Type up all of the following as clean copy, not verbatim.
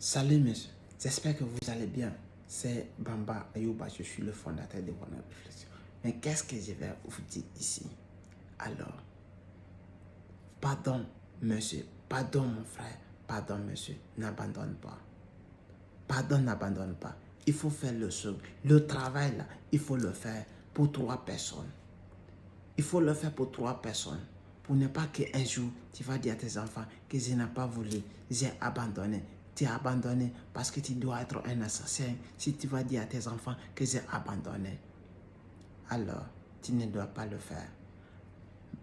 Salut monsieur, j'espère que vous allez bien. C'est Bamba Ayouba, je suis le fondateur de Bonheur Réflexion. Mais qu'est-ce que je vais vous dire ici? Alors, pardon monsieur, pardon mon frère, pardon monsieur, n'abandonne pas. Pardon, n'abandonne pas. Il faut faire le saut. Le travail là, il faut le faire pour 3 personnes. Il faut le faire pour 3 personnes. Pour ne pas qu'un jour, tu vas dire à tes enfants que je n'ai pas voulu, j'ai abandonné. Tu as abandonné parce que tu dois être un assassin. Si tu vas dire à tes enfants que j'ai abandonné, alors tu ne dois pas le faire.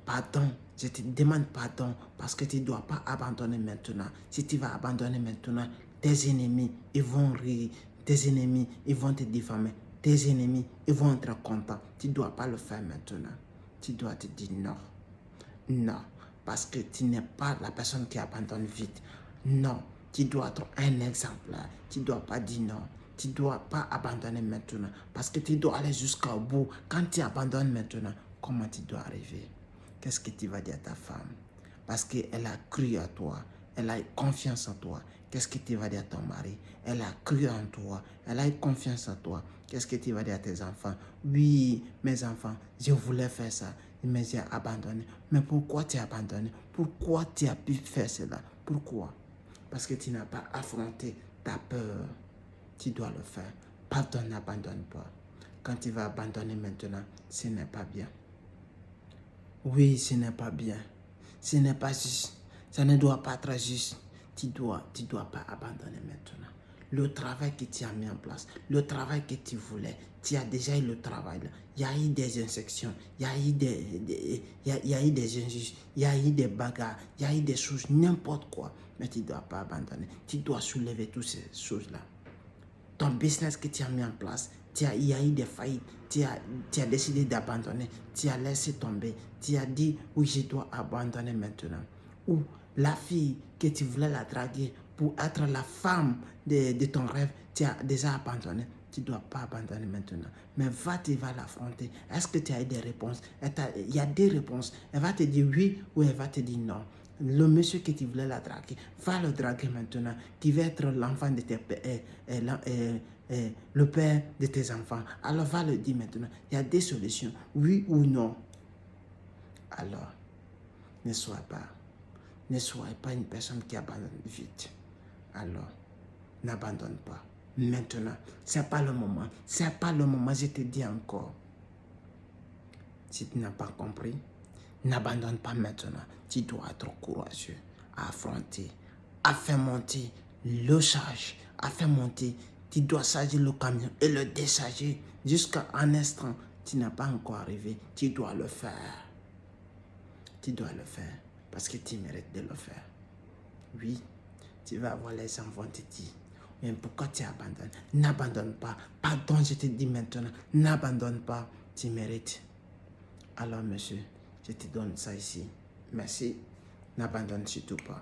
Pardon, je te demande pardon parce que tu ne dois pas abandonner maintenant. Si tu vas abandonner maintenant, tes ennemis, ils vont rire. Tes ennemis, ils vont te diffamer. Tes ennemis, ils vont être contents. Tu ne dois pas le faire maintenant. Tu dois te dire non. Non, parce que tu n'es pas la personne qui abandonne vite. Non, tu dois être un exemple. Tu ne dois pas dire non. Tu ne dois pas abandonner maintenant. Parce que tu dois aller jusqu'au bout. Quand tu abandonnes maintenant, comment tu dois arriver? Qu'est-ce que tu vas dire à ta femme? Parce qu'elle a cru à toi. Elle a eu confiance en toi. Qu'est-ce que tu vas dire à ton mari? Elle a cru en toi. Elle a eu confiance en toi. Qu'est-ce que tu vas dire à tes enfants? Oui, mes enfants, je voulais faire ça, mais j'ai abandonné. Mais pourquoi tu as abandonné? Pourquoi tu as pu faire cela? Pourquoi? Parce que tu n'as pas affronté ta peur. Tu dois le faire. Pardon, n'abandonne pas. Quand tu vas abandonner maintenant, ce n'est pas bien. Oui, ce n'est pas bien. Ce n'est pas juste. Ça ne doit pas être juste. Tu dois pas abandonner maintenant. Le travail que tu as mis en place, le travail que tu voulais, tu as déjà eu le travail. Là. Il y a eu des injections, il y a eu il y a eu des injustices, il y a eu des bagarres, il y a eu des choses, n'importe quoi. Mais tu ne dois pas abandonner. Tu dois soulever toutes ces choses-là. Ton business que tu as mis en place, il y a eu des faillites, tu as décidé d'abandonner, tu as laissé tomber, tu as dit, oui, je dois abandonner maintenant. Ou la fille que tu voulais la draguer pour être la femme de ton rêve, tu as déjà abandonné. Tu ne dois pas abandonner maintenant. Mais tu vas l'affronter. Est-ce que tu as eu des réponses? Il y a des réponses. Elle va te dire oui ou elle va te dire non. Le monsieur que tu voulais la draguer, va le draguer maintenant. Tu vas être l'enfant de tes pères, le père de tes enfants. Alors va le dire maintenant. Il y a des solutions, oui ou non. Alors, ne sois pas une personne qui abandonne vite. Alors, n'abandonne pas. Maintenant, c'est pas le moment. C'est pas le moment, je te dis encore. Si tu n'as pas compris, n'abandonne pas maintenant. Tu dois être courageux à affronter, à faire monter le charge, à faire monter. Tu dois charger le camion et le décharger jusqu'à un instant. Tu n'as pas encore arrivé. Tu dois le faire. Tu dois le faire parce que tu mérites de le faire. Oui, tu vas avoir les gens vont te dire. Mais pourquoi tu abandonnes? N'abandonne pas. Pardon, je te dis maintenant. N'abandonne pas. Tu mérites. Alors, monsieur, je te donne ça ici. Merci. N'abandonne surtout pas.